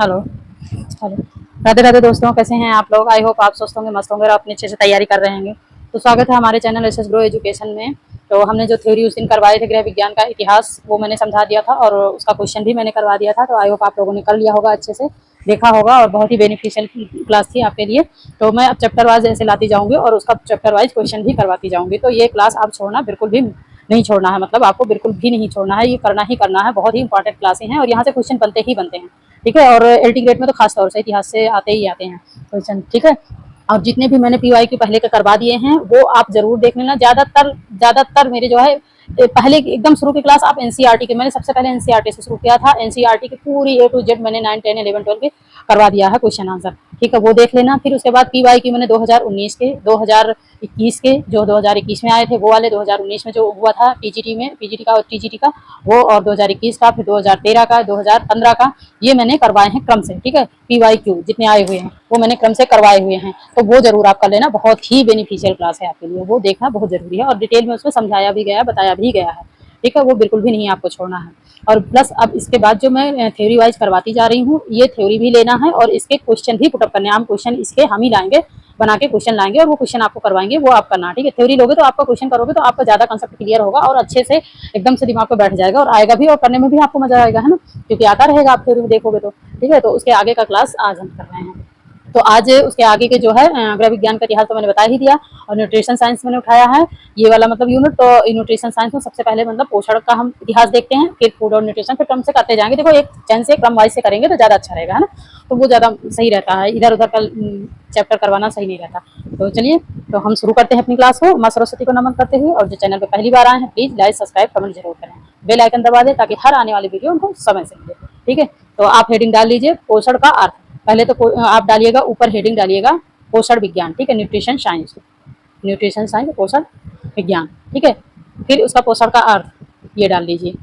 Hello. Hello. Radhe Radhe दोस्तों, कैसे हैं आप लोग? आई होप आप स्वस्थ होंगे, मस्त होंगे और अपने अच्छे से तैयारी कर रहे होंगे। तो स्वागत है हमारे channel S S grow education में। तो हमने जो थ्योरी उस दिन करवाए थे गृह विज्ञान का इतिहास, वो मैंने समझा दिया था और उसका क्वेश्चन भी मैंने करवा दिया था। तो आई होप आप लोगों ने कर लिया होगा, अच्छे से देखा होगा और बहुत ही बेनिफिशियल क्लास थी आपके लिए। तो मैं अब चैप्टर वाइज ऐसे लाती जाऊंगी और उसका चैप्टर वाइज क्वेश्चन भी करवाती जाऊंगी। तो ये क्लास आप छोड़ना बिल्कुल भी नहीं छोड़ना है, मतलब आपको बिल्कुल भी नहीं छोड़ना है, ये करना ही करना है। बहुत ही इंपॉर्टेंट क्लासें हैं और यहाँ से क्वेश्चन बनते ही बनते हैं। ठीक है। और एलटी ग्रेड में तो खास तौर से इतिहास से आते ही आते हैं क्वेश्चन। ठीक है। और जितने भी मैंने पीवाई के पहले के करवा दिए हैं वो आप जरूर देख लेना। ज्यादातर मेरे जो है पहले एकदम शुरू की क्लास आप एनसीईआरटी के, मैंने सबसे पहले एनसीईआरटी से शुरू किया था। एनसीईआरटी की पूरी ए टू जेड मैंने 9, 10, 11, 12 के करवा दिया है क्वेश्चन आंसर। ठीक है, वो देख लेना। फिर उसके बाद पीवाई की मैंने 2019 के, 2021 के, जो 2021 में आए थे वो वाले, 2019 में जो हुआ था टीजीटी में, पीजीटी का और टीजीटी का वो, और 2021 का, फिर 2013 का, 2015 का, ये मैंने करवाए हैं क्रम से। ठीक है, पीवाई क्यू जितने आए हुए हैं वो मैंने क्रम से करवाए हुए हैं। तो वो जरूर आप कर लेना, बहुत ही बेनिफिशियल क्लास है आपके लिए, वो देखना बहुत जरूरी है और डिटेल में उसमें समझाया भी गया है, बताया भी गया है। ठीक है, वो बिल्कुल भी नहीं आपको छोड़ना है। और प्लस अब इसके बाद जो मैं थ्योरी वाइज करवाती जा रही हूँ, ये थ्योरी भी लेना है और इसके क्वेश्चन भी पुटअप करने हैं। हम क्वेश्चन इसके हम ही लाएंगे, बना के क्वेश्चन लाएंगे और वो क्वेश्चन आपको करवाएंगे, वो आप करना। ठीक है, थ्योरी लोगे तो आपका क्वेश्चन करोगे तो आपका ज्यादा कंसेप्ट क्लियर होगा और अच्छे से एकदम से दिमाग पे बैठ जाएगा और आएगा भी और करने में भी आपको मजा आएगा, है ना, क्योंकि आता रहेगा आप थ्योरी में देखोगे तो। ठीक है, तो उसके आगे का क्लास आज हम कर रहे हैं। तो आज उसके आगे के जो है गृह विज्ञान का इतिहास तो मैंने बता ही दिया और न्यूट्रिशन साइंस मैंने उठाया है ये वाला मतलब यूनिट। तो न्यूट्रिशन साइंस में सबसे पहले मतलब पोषण का हम इतिहास देखते हैं, फिर फूड और न्यूट्रिशन, फिर क्रम से करते जाएंगे। देखो एक चैन से क्रम वाइज से करेंगे तो ज्यादा अच्छा रहेगा, है ना, तो वो ज्यादा सही रहता है, इधर उधर का चैप्टर करवाना सही नहीं रहता। तो चलिए, तो हम शुरू करते हैं अपनी क्लास को माँ सरस्वती को नमन करते हुए। और जो चैनल पर पहली बार आए हैं प्लीज लाइक सब्सक्राइब कमेंट जरूर करें, बेल आइकन दबा दें ताकि हर आने वाली वीडियो उनको समय से मिले। ठीक है, तो आप हेडिंग डाल लीजिए पोषण का अर्थ। पहले तो आप डालिएगा ऊपर हेडिंग डालिएगा पोषण विज्ञान। ठीक है, न्यूट्रिशन साइंस, न्यूट्रिशन साइंस पोषण विज्ञान। ठीक है, फिर उसका पोषण का अर्थ ये डाल लीजिए।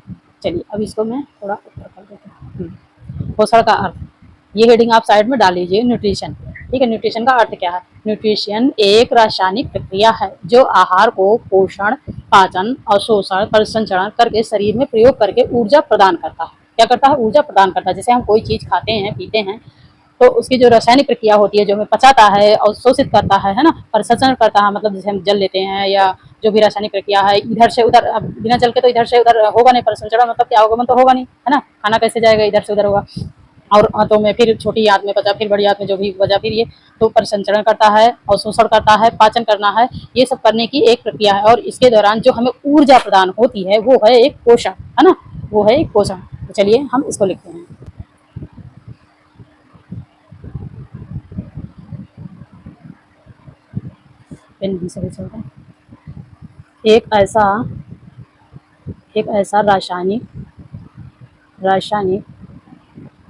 चलिए अब इसको मैं थोड़ा ऊपर कर देता हूँ। पोषण का अर्थ ये हेडिंग आप साइड में डाल लीजिए। न्यूट्रिशन, ठीक है, न्यूट्रिशन का अर्थ क्या है? न्यूट्रिशन एक रासायनिक प्रक्रिया है जो आहार को पोषण, पाचन, अवशोषण, परिसंचरण करके शरीर में प्रयोग करके ऊर्जा प्रदान करता है। क्या करता है? ऊर्जा प्रदान करता है। जैसे हम कोई चीज खाते हैं पीते हैं तो उसकी जो रासायनिक प्रक्रिया होती है, जो हमें पचाता है और शोषित करता है ना, परिसंचरण करता है, मतलब जैसे हम जल लेते हैं या जो भी रासायनिक प्रक्रिया है इधर से उधर, बिना जल के तो इधर से उधर होगा नहीं, परिसंचरण मतलब क्या होगा, मन तो होगा नहीं, है ना, खाना कैसे जाएगा, इधर से उधर होगा। और हाथों में फिर छोटी आंत में पचा, फिर बड़ी आंत में जो भी बचा, फिर ये तो परिसंचरण करता है और शोषण करता है, पाचन करना है, ये सब करने की एक प्रक्रिया है। और इसके दौरान जो हमें ऊर्जा प्रदान होती है वो है एक पोषण, है ना, वो है एक पोषण। तो चलिए हम इसको लिखते हैं। पेन भी सही चलता है। एक ऐसा एक ऐसा रासायनिक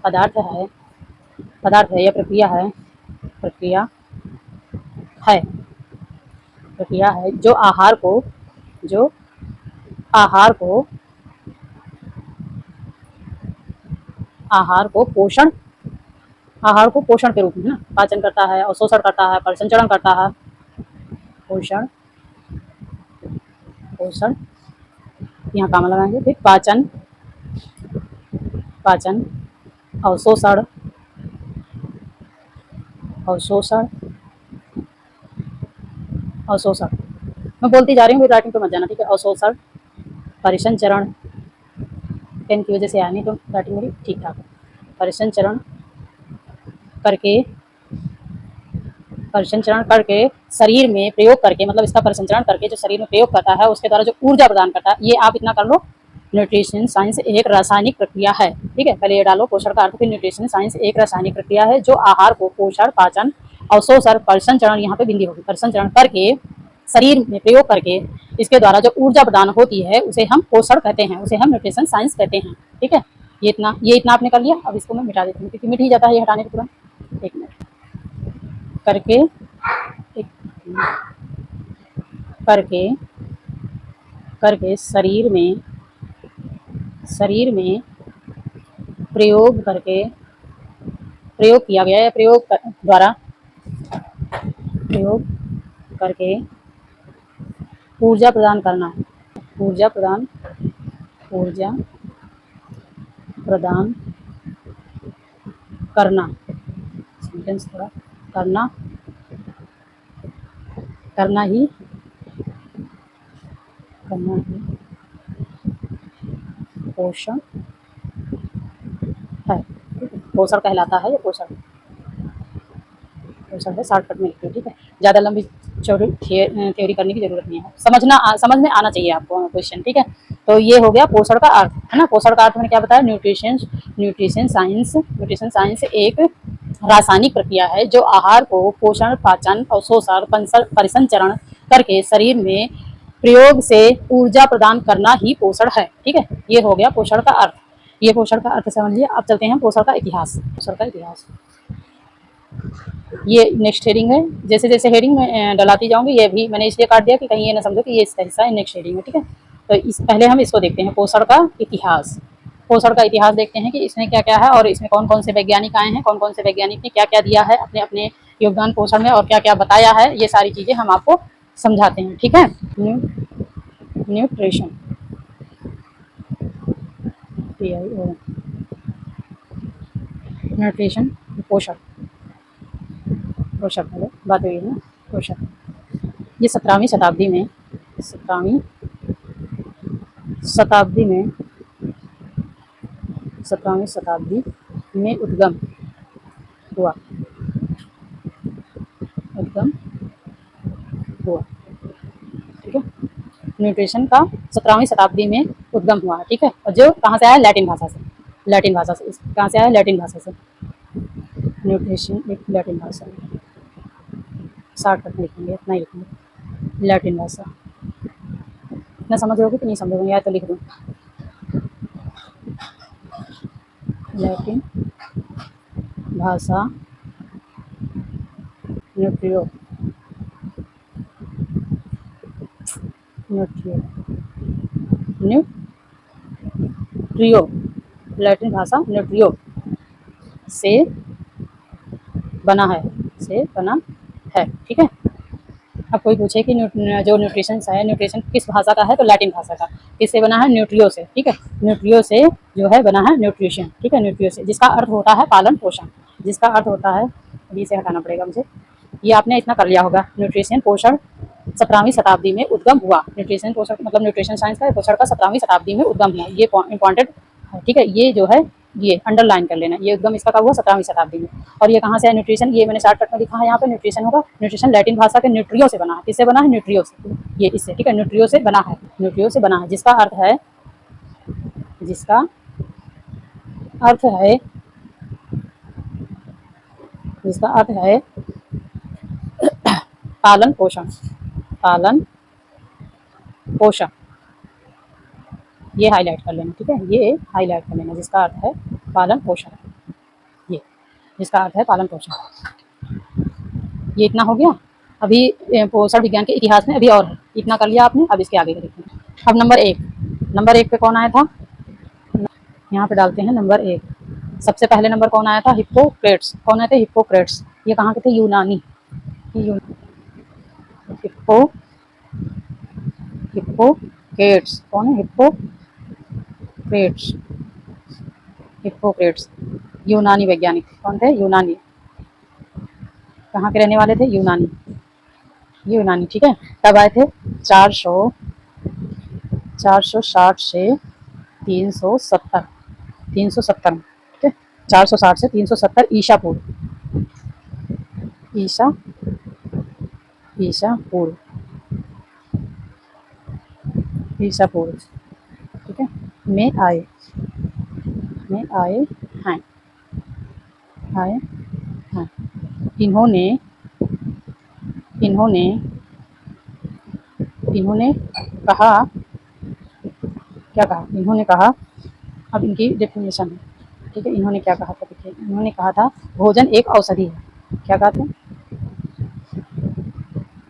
पदार्थ है या प्रक्रिया है प्रक्रिया है जो आहार को आहार को पोषण आहार को पोषण के रूप में, ना, पाचन करता है, अवशोषण करता है, परिसंचरण करता है, पोषण पोषण यहाँ काम लगाएंगे, फिर पाचन, अवशोषण अवशोषण अवशोषण मैं बोलती जा रही हूँ, राइटिंग तो मत जाना, ठीक है। अवशोषण, परिसंचरण, पेन की वजह से आया नहीं तो राइटिंग मेरी ठीक ठाक। परिसंचरण करके परिसंचरण करके शरीर में प्रयोग करके, मतलब इसका परिसंचरण करके जो शरीर में प्रयोग करता है उसके द्वारा जो ऊर्जा प्रदान करता है, ये आप इतना कर लो। न्यूट्रिशन साइंस एक रासायनिक प्रक्रिया है। ठीक है, पहले ये डालो पोषण का अर्थ, फिर न्यूट्रिशन साइंस एक रासायनिक प्रक्रिया है जो आहार को पोषण, पाचन, अवशोषण, परिसंचरण, यहाँ पे बिंदी होगी, परिसंचरण करके शरीर में प्रयोग करके इसके द्वारा जो ऊर्जा प्रदान होती है उसे हम पोषण कहते हैं, उसे हम न्यूट्रिशन साइंस कहते हैं। ठीक है, ये इतना आपने कर लिया। अब इसको मैं मिटा देती हूँ क्योंकि मिट ही जाता है ये हटाने के तुरंत। एक मिनट करके एक करके करके शरीर में प्रयोग किया गया है, प्रयोग करके ऊर्जा प्रदान करना है, ऊर्जा प्रदान करना, सेंटेंस थोड़ा, करना, करना ही, करना ही पोषण है। पोषण कहलाता है, ये पोषण पोषण है, शॉर्टकट में लिखिए, ठीक है। ज़्यादा लंबी चौड़ी थ्योरी करने की जरूरत नहीं है, समझ में आना चाहिए आपको क्वेश्चन, ठीक है। तो ये हो गया पोषण का अर्थ, है ना। पोषण का अर्थ मैंने क्या बताया, न्यूट्रिशन न्यूट्रिशन साइंस एक रासायनिक प्रक्रिया है जो आहार को पोषण, पाचन, अवशोषण, परिसंचरण करके शरीर में प्रयोग से ऊर्जा प्रदान करना ही पोषण है, ठीक है। ये हो गया पोषण का अर्थ, ये पोषण का अर्थ समझ लिया। अब चलते हैं पोषण का इतिहास। पोषण का इतिहास, ये नेक्स्ट हेडिंग है। जैसे जैसे हेडिंग में डलाती जाऊंगी, ये भी मैंने इसलिए काट दिया कि कहीं ये ना समझो कि ये इसका हिस्सा है, नेक्स्ट हेडिंग है, ठीक है। तो इस पहले हम इसको देखते हैं, पोषण का इतिहास। पोषण का इतिहास देखते हैं कि इसमें क्या क्या है और इसमें कौन कौन से वैज्ञानिक आए हैं, कौन कौन से वैज्ञानिक ने क्या क्या दिया है अपने अपने योगदान पोषण में और क्या क्या बताया है, ये सारी चीज़ें हम आपको समझाते हैं, ठीक है। न्यूट्रिशन, न्यूट्रिशन, पोषण, पोषण पहले बात हुई है ना, पोषण। ये 17वीं शताब्दी में, 17वीं शताब्दी में 17वीं शताब्दी में उद्गम हुआ, उद्गम हुआ, ठीक है। न्यूट्रिशन का 17वीं शताब्दी में उद्गम हुआ, ठीक है। और जो कहाँ से आया, लैटिन भाषा से, लैटिन भाषा से। कहाँ से आया, लैटिन भाषा से। न्यूट्रिशन एक लैटिन भाषा, शॉर्टकट लिखेंगे, इतना ही लिखेंगे, लैटिन भाषा। इतना समझोगे कि नहीं समझोगे, या तो लिख दूँ, लैटिन भाषा, न्यूट्रियो, न्यूट्रियो, न्यूट्रियो, लैटिन भाषा न्यूट्रियो से बना है, से बना है, ठीक है। अब कोई पूछे कि जो न्यूट्रिशन है, न्यूट्रिशन किस भाषा का है, तो लैटिन भाषा का। किससे बना है, न्यूट्रियो से, ठीक है। न्यूट्रियो से जो है बना है न्यूट्रिशन, ठीक है। न्यूट्रियो से, जिसका अर्थ होता है पालन पोषण, जिसका अर्थ होता है, अभी से हटाना पड़ेगा मुझे, ये आपने इतना कर लिया होगा। न्यूट्रिशन पोषण 17वीं शताब्दी में उद्गम हुआ। न्यूट्रिशन पोषण मतलब न्यूट्रिशन साइंस का पोषण का 17वीं शताब्दी में उद्गम हुआ, ये इंपॉर्टेंट है, ठीक है। ये जो है ये अंडरलाइन कर लेना, ये उद्गम इसका कब हुआ, 17वीं शताब्दी में। और ये कहाँ से है, न्यूट्रिशन, ये मैंने शॉर्टकट में लिखा है यहाँ पे, न्यूट्रिशन होगा। न्यूट्रिशन लैटिन भाषा के न्यूट्रियो से बना है, किससे बना है, न्यूट्रियो से, ये इससे, ठीक है। न्यूट्रियो से बना है, न्यूट्रियो से बना है, जिसका अर्थ है, जिसका अर्थ है, जिसका अर्थ है पालन पोषण, पालन पोषण, ये हाईलाइट कर लेना, ठीक है। ये हाईलाइट कर लेना, जिसका अर्थ है पालन पोषण, ये जिसका अर्थ है पालन पोषण। ये इतना हो गया। अभी पोषण विज्ञान के इतिहास में अभी और है, इतना कर लिया आपने, अब इसके आगे देखिए। अब नंबर एक पे कौन आया था, यहाँ पे डालते हैं नंबर 1। सबसे पहले नंबर कौन आया था, हिप्पोक्रेट्स। कौन आए थे, हिप्पोक्रेट्स। ये कहाँ के थे, यूनानी, हिप्पो हिप्पोक्रेट्स। कौन है, हिप्पोक्रेट्स, हिप्पोक्रेट्स, यूनानी वैज्ञानिक। कौन थे, यूनानी। कहाँ के रहने वाले थे, यूनानी, यूनानी, ठीक है। कब आए थे, 460 से 370, 370, ठीक है। 460 से 370 ईसा पूर्व, ईसा पूर्व, ईसा पूर्व, ठीक है, में आए हैं, आए हैं। इन्होंने कहा, क्या कहा, इन्होंने कहा, अब इनकी डेफिनेशन है, ठीक है। इन्होंने क्या कहा था, देखिए, इन्होंने कहा था भोजन एक औषधि है। क्या कहा था,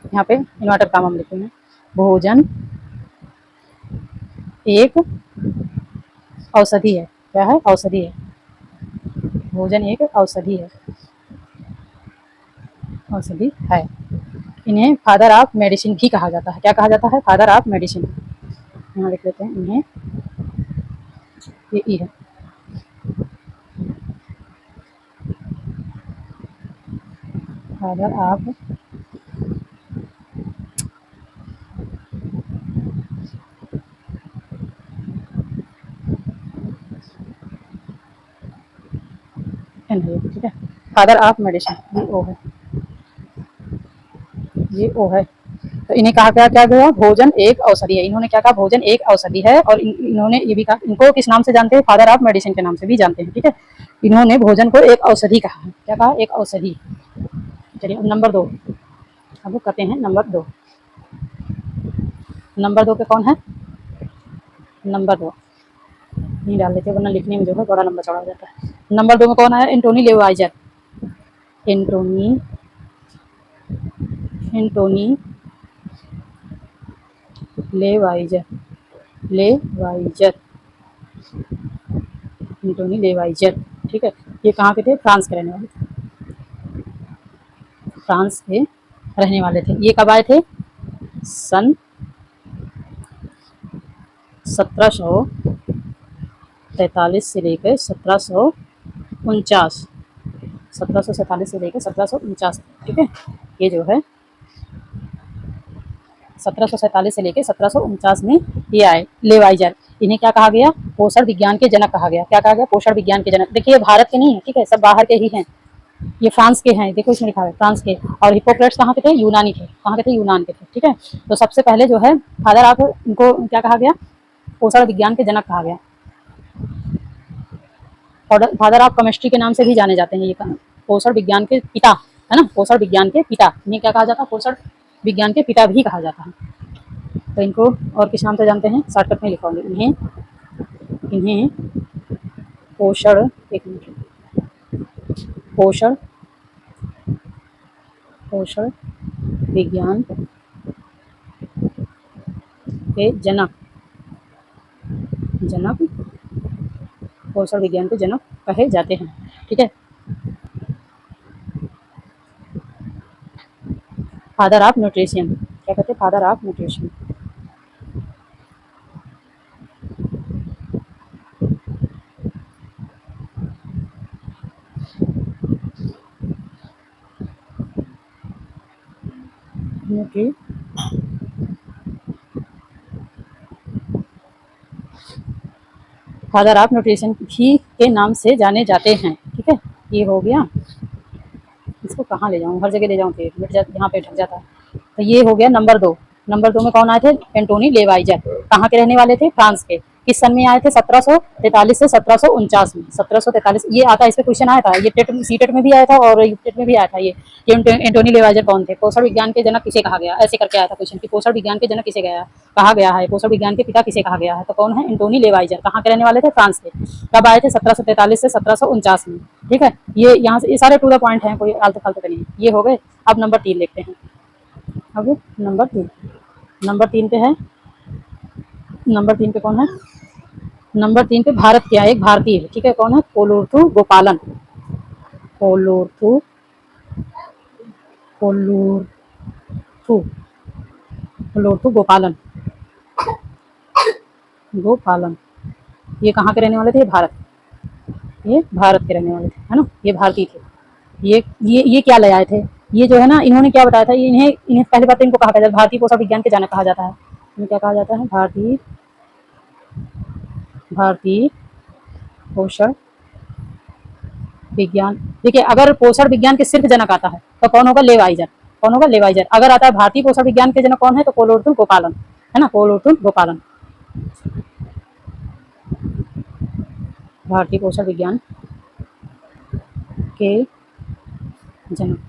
यहाँ पे इन्वर्टर काम हम लिखते हैं, भोजन एक औषधि है। क्या है, औषधि है, भोजन एक औषधि है, औषधि है। इन्हें फादर ऑफ मेडिसिन भी कहा जाता है। क्या कहा जाता है, फादर ऑफ मेडिसिन। यहाँ लिख लेते हैं इन्हें, ये ई है, फादर ऑफ एनर्जी, ठीक है। फादर ऑफ मेडिसिन, ये ओ है, ये ओ है। तो इन्हें कहा क्या क्या गया, भोजन एक औषधि है। इन्होंने क्या कहा, भोजन एक औषधि है। और इन्होंने ये भी कहा, इनको किस नाम से जानते हैं, फादर ऑफ मेडिसिन के नाम से भी जानते हैं, ठीक है। इन्होंने भोजन को एक औषधि कहा है, क्या कहा, एक औषधि। चलिए नंबर 2, अब करते हैं नंबर 2। नंबर 2 पे कौन है, नंबर 2 नहीं डाल देते वरना लिखने में जो है बड़ा लंबा चौड़ा हो जाता है। नंबर 2 में कौन है, एंटोनी लेवाइजर। एंटोनी, एंटोनी लेवाइजर, लेवाइजर, एंटोनी लेवाइजर, ठीक है। ये कहाँ के थे, फ्रांस के रहने वाले थे, फ्रांस के रहने वाले थे। ये कब आए थे, सन 1743 से लेकर 1749, 1747 से लेकर 1749, ठीक है। ये जो है 1747 से लेकर 1749 में ये आए लेवाइजर। इन्हें क्या कहा गया, पोषण विज्ञान के जनक कहा गया। क्या कहा गया, पोषण विज्ञान के जनक। देखिए ये भारत के नहीं है, ठीक है, सब बाहर के ही हैं। ये फ्रांस के हैं, देखो इसमें लिखा है फ्रांस के। और हिप्पोक्रेट्स कहाँ के थे, यूनानी थे। कहाँ के थे, यूनान के थे, ठीक है। तो सबसे पहले जो है फादर ऑफ, इनको क्या कहा गया, पोषण विज्ञान के जनक कहा गया। फादर ऑफ केमिस्ट्री के नाम से भी जाने जाते हैं ये, पोषण विज्ञान के पिता, है ना, पोषण विज्ञान के पिता। इन्हें क्या कहा जाता है, पोषण विज्ञान के पिता भी कहा जाता है। तो इनको और किस नाम से जानते हैं, शॉर्टकट में लिखाऊंगी इन्हें, इन्हें पोषण, एक मिनट, पोषण, पोषण विज्ञान के जनक, जनक, पोषण विज्ञान के जनक कहे जाते हैं, ठीक है। फादर ऑफ न्यूट्रिशन, क्या कहते हैं, father of nutrition. Nutri, father of nutrition भी के नाम से जाने जाते हैं, ठीक है। ये हो गया, इसको कहाँ ले जाऊँ, हर जगह ले जाऊँ पेट मिट जाता, यहाँ पे ढक जाता है। तो ये हो गया नंबर 2। नंबर 2 में कौन आए थे, एंटोनी लेवाइजर। कहाँ के रहने वाले थे, फ्रांस के। किस सन में आए थे, 1743 से 1749 में। 1743 ये आता है, इस पे क्वेश्चन आया था, ये टेट सीटेट में भी आया था और यूटेट में भी आया था। ये एंटोनी लेवाइजर कौन थे, पोषण विज्ञान के जनक किसे कहा गया, ऐसे करके आया था क्वेश्चन कि पोषण विज्ञान के जनक किसे गया कहा गया है, पोषण विज्ञान के पिता किसे कहा गया है। तो कौन है, एंटोनी लेवाइजर। कहाँ के रहने वाले थे, फ्रांस के। कब आए थे, 1743 से 1749 में, ठीक है। ये यहाँ से ये सारे टू द पॉइंट हैं, कोई आलतू फालतू का नहीं। ये हो गए। अब नंबर 3 देखते हैं। अब नंबर 3, नंबर 3 पे है, नंबर 3 पे कौन है, नंबर 3 पे भारत क्या है, एक भारतीय है, ठीक है। कौन है, कोलुरथु गोपालन, कोलुरथु, कोलुरथु, कोलुरथु गोपालन, गोपालन। ये कहाँ के रहने वाले थे, भारत, ये भारत के रहने वाले थे, है ना, ये भारतीय थे। ये क्या ले आए थे, ये जो है ना, इन्होंने क्या बताया था, इन्हें इन्हें पहले बात तो इनको कहा जाता है भारतीय पोषण विज्ञान के जनक कहा जाता है। इन्हें क्या कहा जाता है, भारतीय, भारतीय पोषण विज्ञान। देखिए अगर पोषण विज्ञान के सिर्फ जनक आता है तो कौन होगा, लेवाइजर। कौन होगा, लेवाइजर। अगर आता है भारतीय पोषण विज्ञान के जनक कौन है, तो कोलोर्तुल गोपालन, है ना, कोलोर्तुल गोपालन, भारतीय पोषण विज्ञान के जनक,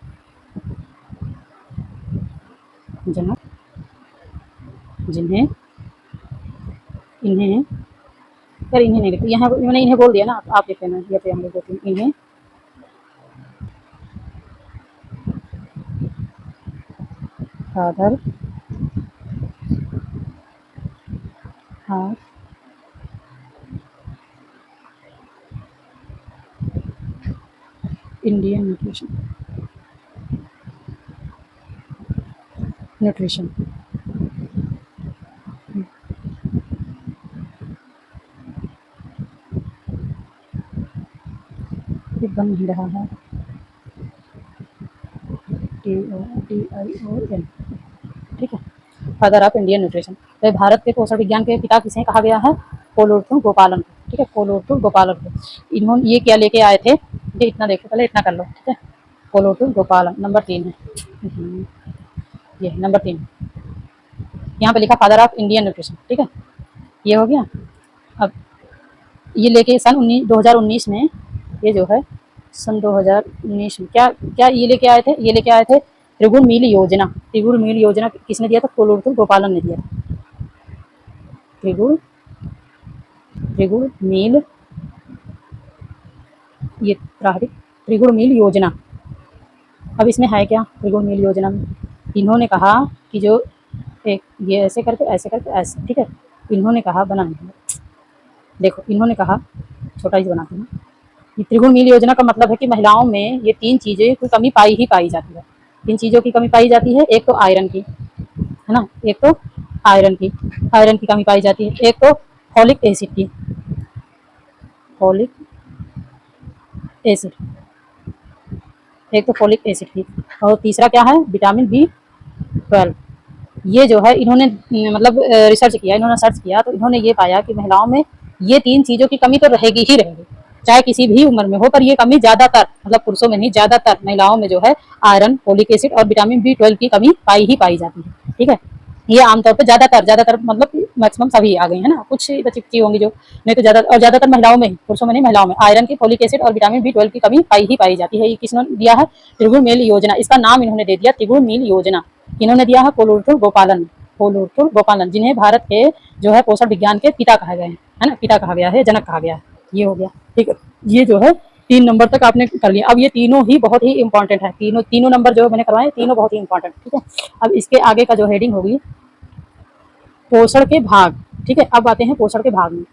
जनक जिन्हें, इन्हें, यार इन्हें नहीं लिखा, यहाँ मैंने इन्हें बोल दिया ना, आप लिख लेना, ये पे हम लोग बोलते हैं इन्हें, father of Indian nutrition, nutrition, ये बन नहीं रहा है, POTION, ठीक है, फादर ऑफ इंडियन न्यूट्रिशन। तो भारत के पोषण विज्ञान के पिता किसे कहा गया है? कोलोर्थु गोपालन को, ठीक है, कोलोर्थु गोपालन को। इन्होंने ये क्या लेके आए थे, ये इतना देखो, पहले इतना कर लो, ठीक है। कोलोर्थु गोपालन नंबर 3 है, ये नंबर 3 यहाँ पे लिखा फादर ऑफ इंडियन न्यूट्रिशन, ठीक है, ये हो गया। अब ये लेके सन 2019 में, ये जो है सन 2019 में क्या क्या ये लेके आए थे? ये लेके आए थे त्रिगुण मील योजना। त्रिगुण मील योजना किसने दिया था? कोलोर्थु गोपालन ने दिया था। त्रिगुण मील, ये त्रिगुण मील योजना। अब इसमें है क्या त्रिगुण मील योजना में? इन्होंने कहा कि जो एक ये ऐसे करके ऐसे, ठीक है, इन्होंने कहा बनाने, देखो इन्होंने कहा, छोटा ही बनाते हैं। ये त्रिगुण मील योजना का मतलब है कि महिलाओं में ये 3 चीज़ें की कमी पाई जाती है। 3 चीज़ों की कमी पाई जाती है। एक तो आयरन की, है ना, एक तो आयरन की कमी पाई जाती है। एक तो फॉलिक एसिड की, एक तो फॉलिक एसिड की, और तीसरा क्या है? Vitamin B12। ये जो है इन्होंने मतलब रिसर्च किया, इन्होंने सर्च किया, तो इन्होंने ये पाया कि महिलाओं में ये 3 चीज़ों की कमी तो रहेगी ही रहेगी, चाहे किसी भी उम्र में हो, पर ये कमी ज़्यादातर, मतलब पुरुषों में नहीं, ज़्यादातर महिलाओं में जो है आयरन, फोलिक एसिड और विटामिन B12 की कमी पाई जाती है, ठीक है। ये आमतौर पर ज़्यादातर मतलब मैक्सिमम सभी आ गए हैं ना, कुछ बच्ची होंगी जो, नहीं तो ज़्यादातर महिलाओं में ही, पुरुषों में नहीं, महिलाओं में आयरन की, फोलिक एसिड और विटामिन B12 की कमी पाई जाती है। ये किसने दिया है? त्रिगुण मील योजना। इसका नाम इन्होंने दे दिया त्रिगुण मील योजना। इन्होंने दिया है कोलोर्थु गोपालन, जिन्हें भारत के जो है पोषण विज्ञान के पिता कहा गया है ना, पिता कहा गया है, जनक कहा गया है। ये हो गया, ठीक है। ये जो है 3 नंबर तक आपने कर लिया। अब ये तीनों ही बहुत ही इंपॉर्टेंट है, तीनों नंबर जो मैंने करवाए तीनों बहुत ही इंपॉर्टेंट, ठीक है। अब इसके आगे का जो हेडिंग होगी पोषण के भाग, ठीक है। अब आते हैं पोषण के भाग में।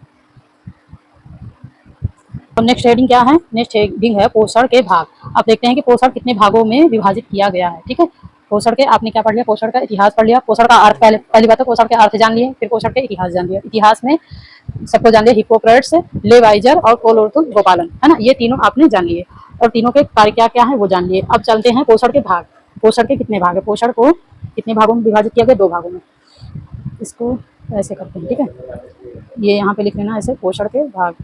और नेक्स्ट हेडिंग क्या है? नेक्स्ट हेडिंग है पोषण के भाग। अब देखते हैं कि पोषण कितने भागों में विभाजित किया गया है, ठीक है। पोषण के आपने क्या पढ़ लिया? पोषण का इतिहास पढ़ लिया, पोषण का अर्थ, पहली बात तो पोषण के अर्थ जान लिए, फिर पोषण के इतिहास जान लिया। इतिहास में सबको जान लिया, हिप्पोक्रेट्स, लेवाइजर और कोलोर्थु गोपालन, है ना, ये तीनों आपने जान लिए, और तीनों के कार्य क्या क्या है वो जान लिए। अब चलते हैं पोषण के भाग। पोषण के कितने भाग है? पोषण को कितने भागों में विभाजित किया गया? 2 भागों में। इसको ऐसे करते हैं, ठीक है, ये यहाँ पे लिख लेना ऐसे, पोषण के भाग,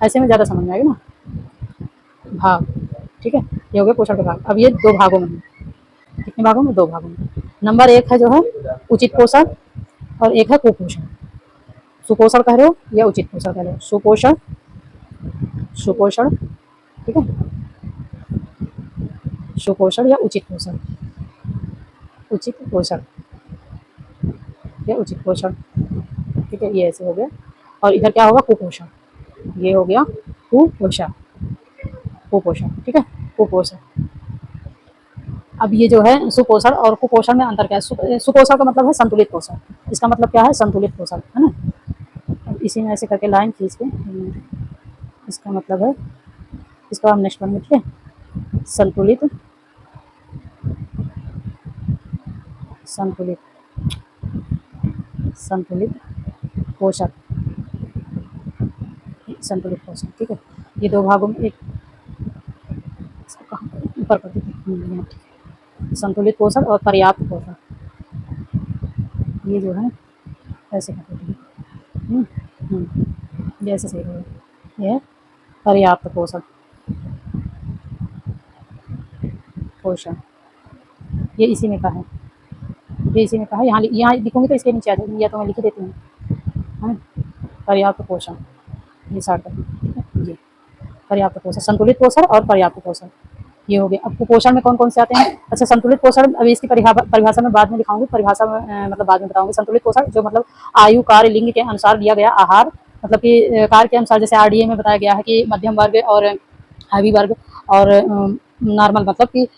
ऐसे में ज़्यादा समझ में आएगा ना, भाग, ठीक है। ये हो गया पोषण के भाग। अब ये 2 भागों में है। कितने भागों में? 2 भागों में। नंबर 1 है जो है उचित पोषण, और एक है कुपोषण। सुपोषण कह रहे हो या उचित पोषण कह रहे हो? सुपोषण, ठीक है, सुपोषण या उचित पोषण, ठीक है, ये ऐसे हो गया। और इधर क्या होगा? कुपोषण, ये हो गया कुपोषण, ठीक है, कुपोषण। अब ये जो है सुपोषण और कुपोषण में अंतर क्या है? सुपोषण का मतलब है संतुलित पोषण, इसका मतलब क्या है? संतुलित पोषण, है ना। अब इसी में ऐसे करके लाइन खींच के, इसका मतलब है, इसको हम नेक्स्ट वन में, ठीक है, संतुलित पोषण, ठीक है। ये 2 भागों में, एक ऊपर कर देते हैं, संतुलित पोषण और पर्याप्त पोषण, ये जो है ऐसे कर देते हैं, ये ऐसे सही रहेगा। ये पर्याप्त पोषण, ये इसी में कहा है, यहाँ लिखूंगी तो इसके नीचे आ जाएगी, या तो मैं लिख देती हूँ, है पर्याप्त पोषण, ये साठ कर, ये पर्याप्त पोषण, संतुलित पोषण और पर्याप्त पोषण, ये हो गया। अब कुपोषण में कौन कौन से आते हैं? अच्छा, संतुलित पोषण अभी इसकी परिभाषा में बाद में दिखाऊंगी, परिभाषा में मतलब बाद में बताऊंगी। संतुलित पोषण जो मतलब आयु, कार्य, लिंग के अनुसार लिया गया आहार, मतलब कि कार्य के अनुसार, जैसे RDA में बताया गया है कि मध्यम वर्ग और हैवी वर्ग, और नॉर्मल मतलब कि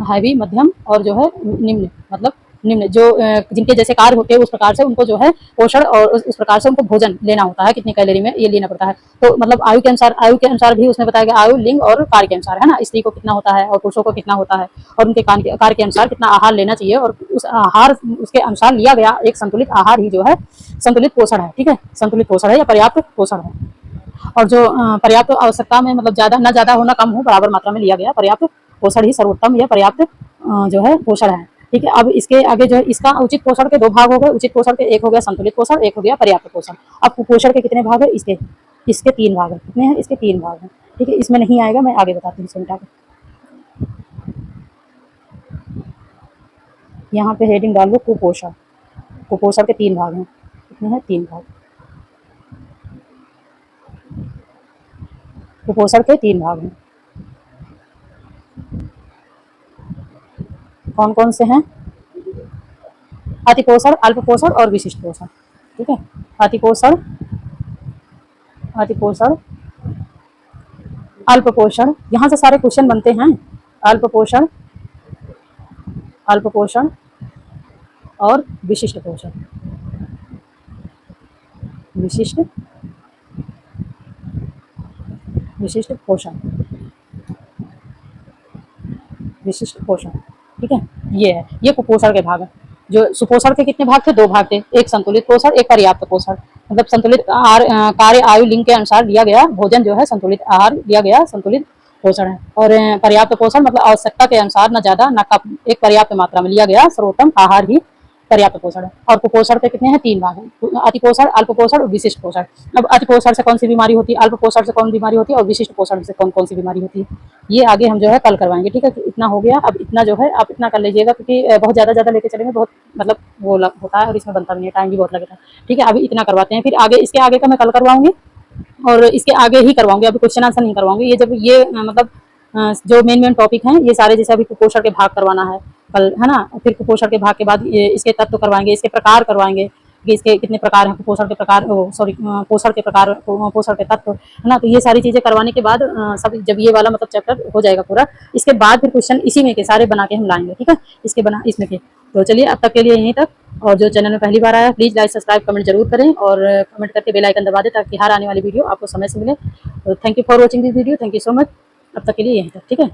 हैवी, मध्यम और जो है निम्न, मतलब निम्न जो जिनके जैसे कार्य होते हैं उस प्रकार से उनको जो है पोषण, और उस प्रकार से उनको भोजन लेना होता है, कितनी कैलोरी में ये लेना पड़ता है। तो मतलब आयु के अनुसार भी उसने बताया गया, आयु, लिंग और कार्य के अनुसार, है ना, स्त्री को कितना होता है और पुरुषों को कितना होता है, और उनके कार्य के अनुसार कितना आहार लेना चाहिए, और उस आहार उसके अनुसार लिया गया एक संतुलित आहार ही जो है संतुलित पोषण है, ठीक है, संतुलित पोषण है या पर्याप्त पोषण है। और जो पर्याप्त आवश्यकता में, मतलब ज़्यादा ना ज़्यादा हो ना कम हो, बराबर मात्रा में लिया गया पर्याप्त पोषण ही सर्वोत्तम या पर्याप्त जो है पोषण है। ठीक है, अब इसके आगे जो है इसका उचित पोषण के दो भाग हो गए। उचित पोषण के एक हो गया संतुलित पोषण, एक हो गया पर्याप्त पोषण। अब कुपोषण के कितने भाग है? इसके इसके 3 भाग है। कितने हैं? इसके 3 भाग हैं। ठीक है, इसमें नहीं आएगा, मैं आगे बताती हूँ इसको मिटा के। यहाँ पे हेडिंग डाल दो कुपोषण। कुपोषण के 3 भाग हैं। कितने हैं? 3 भाग। कुपोषण के 3 भाग हैं। कौन कौन से हैं? अतिपोषण, अल्पपोषण और विशिष्ट पोषण। ठीक है, अतिपोषण, अतिपोषण, अल्पपोषण, यहाँ से सारे क्वेश्चन बनते हैं। अल्पपोषण, अल्पपोषण और विशिष्ट पोषण। विशिष्ट, विशिष्ट पोषण, विशिष्ट पोषण। ठीक है, ये है, ये कुपोषण के भाग है। जो सुपोषण के कितने भाग थे? 2 भाग थे, एक संतुलित पोषण, एक पर्याप्त पोषण। मतलब संतुलित आहार कार्य आयु लिंग के अनुसार दिया गया भोजन जो है संतुलित आहार दिया गया संतुलित पोषण है। और पर्याप्त पोषण मतलब आवश्यकता के अनुसार न ज्यादा न कम, एक पर्याप्त मात्रा में लिया गया सर्वोत्तम आहार ही पर्याप्त पोषण है। और कुपोषण के कितने हैं? 3 भाग हैं, अतिपोषण, अल्पपोषण और विशिष्ट पोषण। अब अतिपोषण से कौन सी बीमारी होती है, अल्पपोषण से कौन बीमारी होती है और विशिष्ट पोषण से कौन कौन सी बीमारी होती है, ये आगे हम जो है कल करवाएंगे। ठीक है, इतना हो गया। अब इतना जो है आप इतना कर लीजिएगा, क्योंकि बहुत ज़्यादा लेके चलेंगे बहुत मतलब वो होता है और इसमें बनता भी नहीं है, टाइम भी बहुत लगेगा। ठीक है, अभी इतना करवाते हैं, फिर आगे इसके आगे का मैं कल करवाऊंगी और इसके आगे ही करवाऊंगी। अभी क्वेश्चन आंसर नहीं करवाऊंगी। ये जब ये मतलब जो मेन टॉपिक हैं ये सारे, जैसे अभी कुपोषण के भाग करवाना है कल, है ना। फिर कुपोषण के भाग के बाद इसके तत्व करवाएंगे, इसके प्रकार करवाएंगे कि इसके कितने प्रकार हैं, कुपोषण के प्रकार, सॉरी पोषण के प्रकार, पोषण के तत्व, है ना। तो ये सारी चीजें करवाने के बाद सब जब ये वाला मतलब चैप्टर हो जाएगा पूरा, इसके बाद फिर क्वेश्चन इसी में के सारे बना के हम लाएंगे। ठीक है, इसके बना इसमें के। तो चलिए अब तक के लिए यहीं तक। और जो चैनल में पहली बार आया प्लीज़ लाइक सब्सक्राइब कमेंट जरूर करें और कमेंट करके बेल आइकन दबा दें ताकि हर आने वाली वीडियो आपको समय से मिले। तो thank you for watching this video, thank you so much. अब तक के लिए यहीं तक। ठीक है।